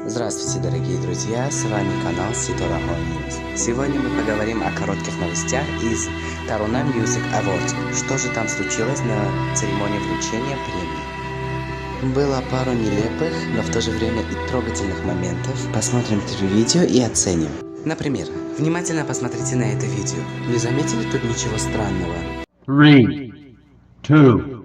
Здравствуйте, дорогие друзья, с вами канал Ситора News. Сегодня мы поговорим о коротких новостях из Taruna Music Awards. Что же там случилось на церемонии вручения премии? Было пару нелепых, но в то же время и трогательных моментов. Посмотрим это видео и оценим. Например, внимательно посмотрите на это видео. Не заметили тут ничего странного? 3, 2, 1.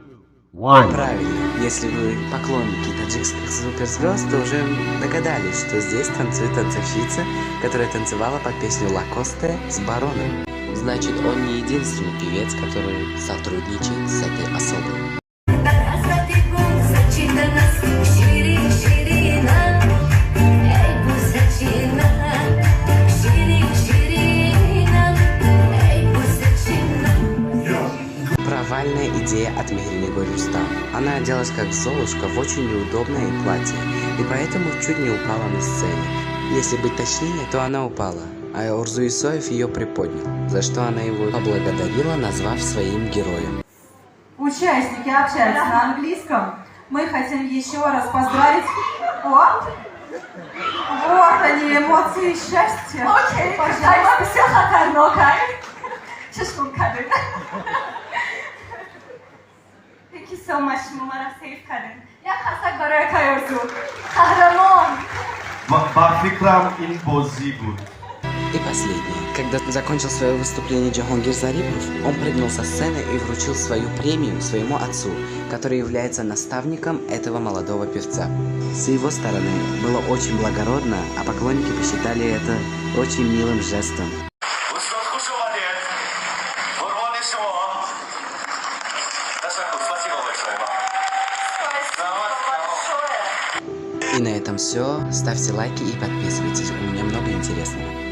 Правильно, если вы поклонники таджикских суперзвезд, то уже догадались, что здесь танцует танцовщица, которая танцевала под песню Лакосте с Бароном. Значит, он не единственный певец, который сотрудничает с этой особой. Провальная идея от Мехринегой Рустам. Она оделась как Золушка в очень неудобное платье, и поэтому чуть не упала на сцене. Если быть точнее, то она упала, а Урзу Исоев ее приподнял, за что она его поблагодарила, назвав своим героем. Участники общаются на английском. Мы хотим еще раз поздравить. О! Вот они, эмоции счастья. Окей, пожалуйста. все хатарно, окей? Чешкун kadın. Thank you so much, numara safe kadın. Ya kasak baraya kayıyorsun. Kahraman. Бахрикрам ин Бозибуд. И последнее. Когда закончил свое выступление Джахангир Зарипов, он прыгнул со сцены и вручил свою премию своему отцу, который является наставником этого молодого певца. С его стороны было очень благородно, а поклонники посчитали это очень милым жестом. И на этом все. Ставьте лайки и подписывайтесь. У меня много интересного.